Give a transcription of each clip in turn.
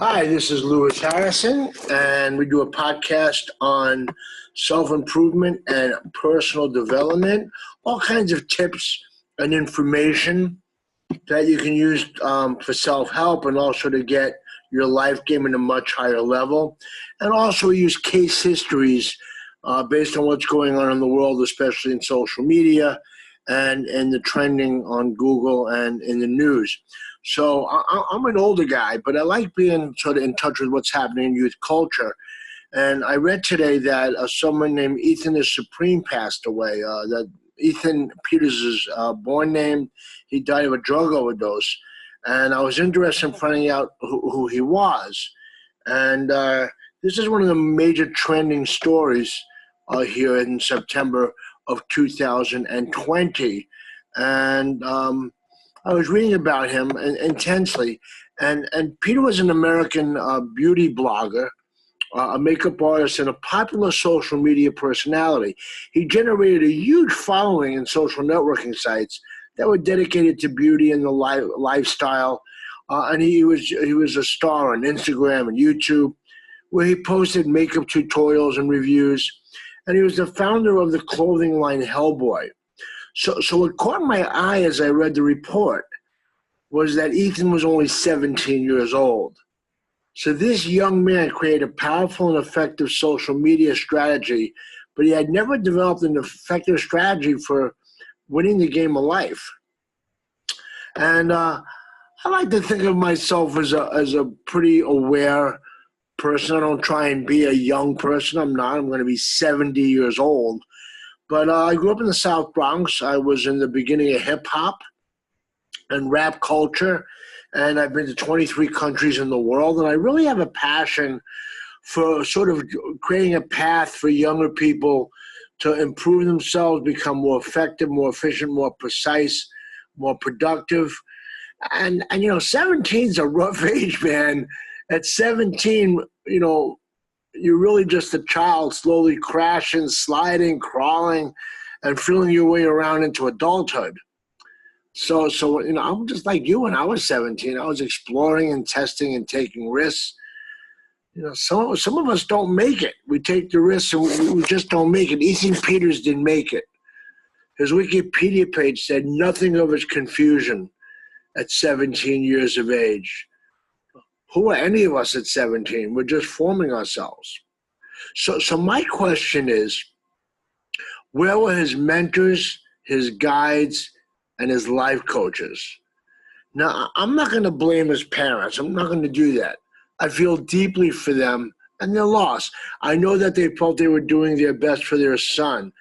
Hi, this is Lewis Harrison, and we do a podcast on self-improvement and personal development, all kinds of tips and information that you can use for self-help and also to get your life game in a much higher level. And also use case histories based on what's going on in the world, especially in social media and the trending on Google and in the news. So I'm an older guy, but I like being sort of in touch with what's happening in youth culture. And I read today that someone named Ethan the Supreme passed away. That Ethan Peters' born name. He died of a drug overdose. And I was interested in finding out who he was. And this is one of the major trending stories here in September of 2020. And I was reading about him intensely. And Peter was an American beauty blogger, a makeup artist, and a popular social media personality. He generated a huge following in social networking sites that were dedicated to beauty and the lifestyle. And he was a star on Instagram and YouTube, where he posted makeup tutorials and reviews. And he was the founder of the clothing line Hellboy. So what caught my eye as I read the report was that Ethan was only 17 years old. So this young man created a powerful and effective social media strategy, but he had never developed an effective strategy for winning the game of life. And I like to think of myself as a pretty aware person. I don't try and be a young person. I'm not. I'm going to be 70 years old. But I grew up in the South Bronx. I was in the beginning of hip-hop and rap culture, and I've been to 23 countries in the world, and I really have a passion for sort of creating a path for younger people to improve themselves, become more effective, more efficient, more precise, more productive. And 17 is a rough age, man. At 17, you're really just a child slowly crashing, sliding, crawling, and feeling your way around into adulthood. So I'm just like you when I was 17. I was exploring and testing and taking risks. Some of us don't make it. We take the risks and we just don't make it. Ethan Peters didn't make it. His Wikipedia page said nothing of his confusion at 17 years of age. Who are any of us at 17? We're just forming ourselves. So my question is, where were his mentors, his guides, and his life coaches? Now, I'm not going to blame his parents. I'm not going to do that. I feel deeply for them and their loss. I know that they felt they were doing their best for their son.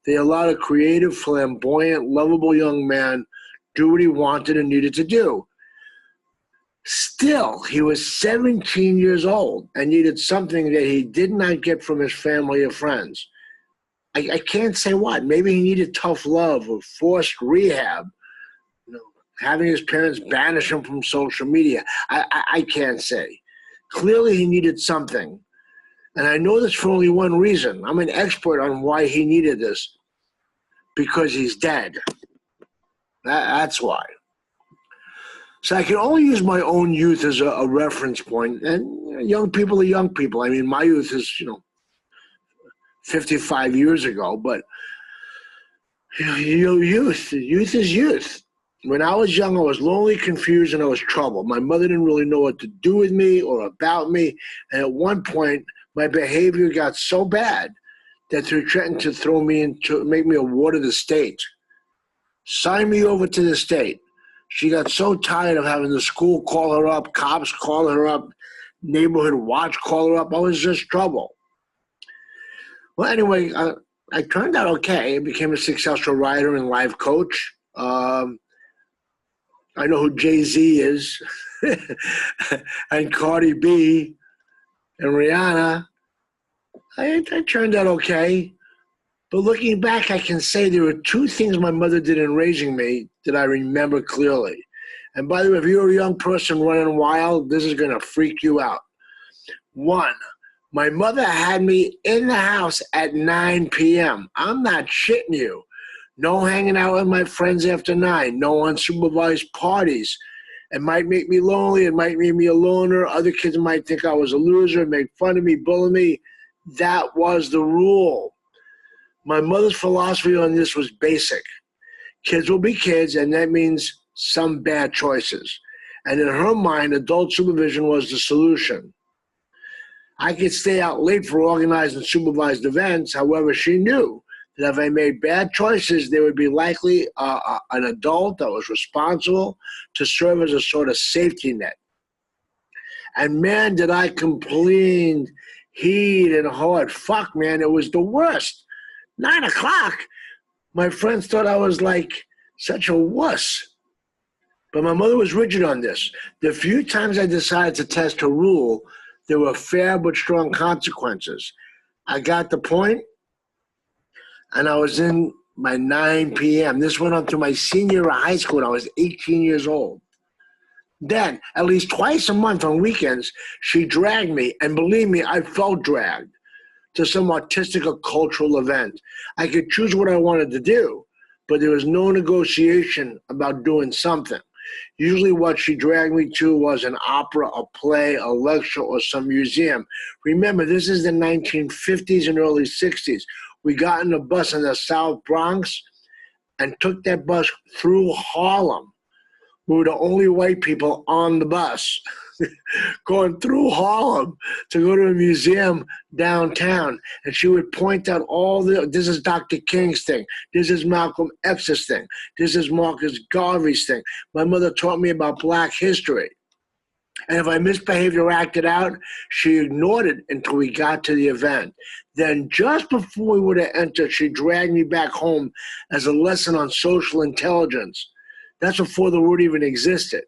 They allowed a creative, flamboyant, lovable young man do what he wanted and needed to do. Still, he was 17 years old and needed something that he did not get from his family or friends. I can't say what. Maybe he needed tough love or forced rehab, having his parents banish him from social media. I can't say. Clearly, he needed something. And I know this for only one reason. I'm an expert on why he needed this. Because he's dead. That's why. So I can only use my own youth as a reference point. And young people are young people. I mean, my youth is, 55 years ago. But youth is youth. When I was young, I was lonely, confused, and I was troubled. My mother didn't really know what to do with me or about me. And at one point, my behavior got so bad that they threatened to throw me into, make me a ward of the state. Sign me over to the state. She got so tired of having the school call her up, cops call her up, neighborhood watch call her up. I was just trouble. Well, anyway, I turned out okay. I became a successful writer and life coach. I know who Jay-Z is, and Cardi B, and Rihanna. I turned out okay. But looking back, I can say there were two things my mother did in raising me that I remember clearly. And by the way, if you're a young person running wild, this is going to freak you out. One, my mother had me in the house at 9 p.m. I'm not shitting you. No hanging out with my friends after 9. No unsupervised parties. It might make me lonely. It might make me a loner. Other kids might think I was a loser, make fun of me, bully me. That was the rule. My mother's philosophy on this was basic. Kids will be kids, and that means some bad choices. And in her mind, adult supervision was the solution. I could stay out late for organized and supervised events. However, she knew that if I made bad choices, there would be likely an adult that was responsible to serve as a sort of safety net. And man, did I complain, heat and hard. Fuck, man, it was the worst. 9 o'clock. My friends thought I was like such a wuss. But my mother was rigid on this. The few times I decided to test her rule, there were fair but strong consequences. I got the point, and I was in by 9 p.m. This went on to my senior year of high school when I was 18 years old. Then, at least twice a month on weekends, she dragged me, and believe me, I felt dragged, to some artistic or cultural event. I could choose what I wanted to do, but there was no negotiation about doing something. Usually what she dragged me to was an opera, a play, a lecture, or some museum. Remember, this is the 1950s and early 60s. We got in a bus in the South Bronx and took that bus through Harlem. We were the only white people on the bus going through Harlem to go to a museum downtown. And she would point out this is Dr. King's thing. This is Malcolm X's thing. This is Marcus Garvey's thing. My mother taught me about Black history. And if I misbehaved or acted out, she ignored it until we got to the event. Then just before we would have entered, she dragged me back home as a lesson on social intelligence. That's before the word even existed.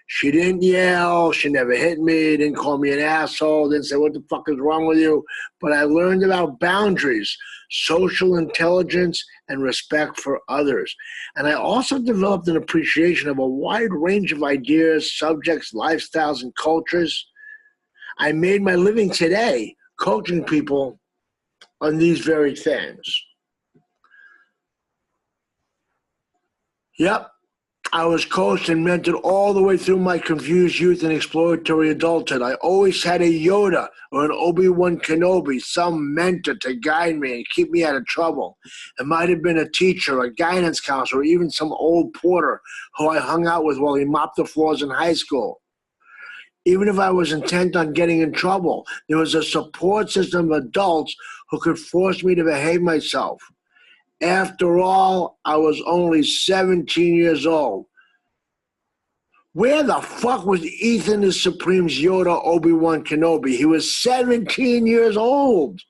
She didn't yell, she never hit me, didn't call me an asshole, didn't say, what the fuck is wrong with you? But I learned about boundaries, social intelligence, and respect for others. And I also developed an appreciation of a wide range of ideas, subjects, lifestyles, and cultures. I made my living today coaching people on these very things. Yep. I was coached and mentored all the way through my confused youth and exploratory adulthood. I always had a Yoda or an Obi-Wan Kenobi, some mentor to guide me and keep me out of trouble. It might have been a teacher, a guidance counselor, or even some old porter who I hung out with while he mopped the floors in high school. Even if I was intent on getting in trouble, there was a support system of adults who could force me to behave myself. After all, I was only 17 years old. Where the fuck was Ethan the Supreme's Yoda Obi-Wan Kenobi? He was 17 years old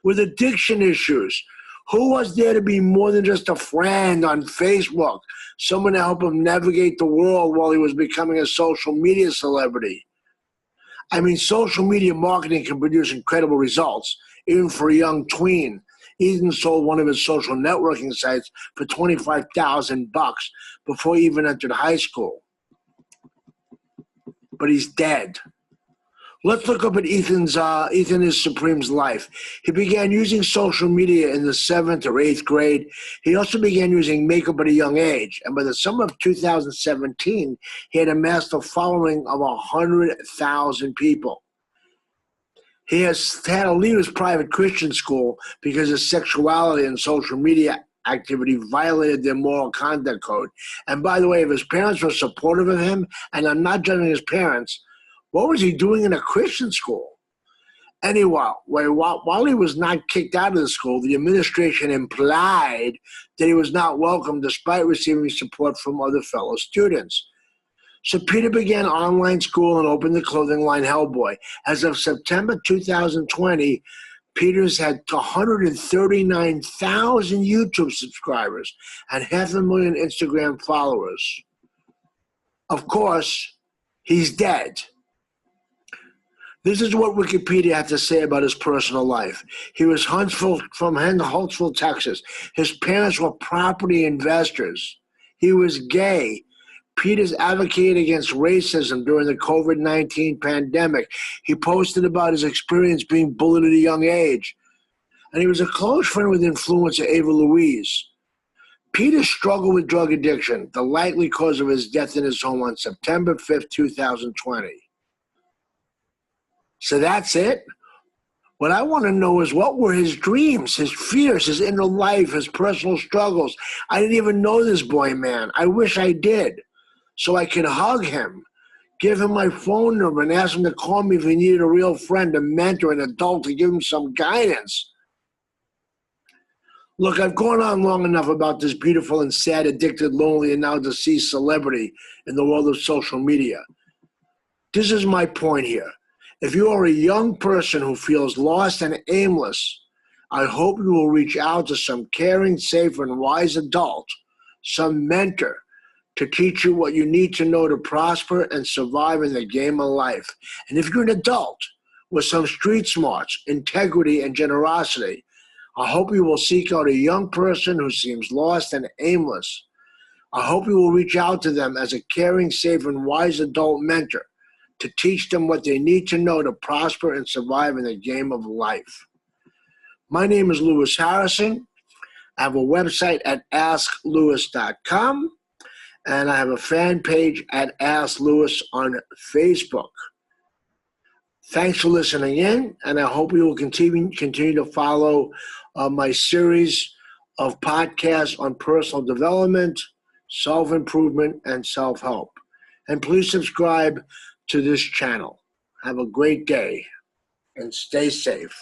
with addiction issues. Who was there to be more than just a friend on Facebook, someone to help him navigate the world while he was becoming a social media celebrity? I mean, social media marketing can produce incredible results, even for a young tween. Ethan sold one of his social networking sites for $25,000 before he even entered high school. But he's dead. Let's look up at Ethan is Supreme's life. He began using social media in the 7th or 8th grade. He also began using makeup at a young age. And by the summer of 2017, he had amassed a following of 100,000 people. He has had to leave his private Christian school because his sexuality and social media activity violated their moral conduct code. And by the way, if his parents were supportive of him, and I'm not judging his parents, what was he doing in a Christian school? Anyway, while he was not kicked out of the school, the administration implied that he was not welcome despite receiving support from other fellow students. So Peter began online school and opened the clothing line Hellboy. As of September 2020, Peter's had 139,000 YouTube subscribers and 500,000 Instagram followers. Of course, he's dead. This is what Wikipedia had to say about his personal life. He was from Huntsville, Texas. His parents were property investors. He was gay. Peters advocated against racism during the COVID-19 pandemic. He posted about his experience being bullied at a young age. And he was a close friend with influencer Ava Louise. Peter struggled with drug addiction, the likely cause of his death in his home on September 5th, 2020. So that's it? What I want to know is, what were his dreams, his fears, his inner life, his personal struggles? I didn't even know this boy, man. I wish I did, so I could hug him, give him my phone number, and ask him to call me if he needed a real friend, a mentor, an adult to give him some guidance. Look, I've gone on long enough about this beautiful and sad, addicted, lonely, and now deceased celebrity in the world of social media. This is my point here. If you are a young person who feels lost and aimless, I hope you will reach out to some caring, safe, and wise adult, some mentor, to teach you what you need to know to prosper and survive in the game of life. And if you're an adult with some street smarts, integrity, and generosity, I hope you will seek out a young person who seems lost and aimless. I hope you will reach out to them as a caring, safe, and wise adult mentor to teach them what they need to know to prosper and survive in the game of life. My name is Lewis Harrison. I have a website at AskLewis.com, and I have a fan page at AskLewis on Facebook. Thanks for listening in, and I hope you will continue to follow my series of podcasts on personal development, self-improvement, and self-help. And please subscribe to this channel. Have a great day and stay safe.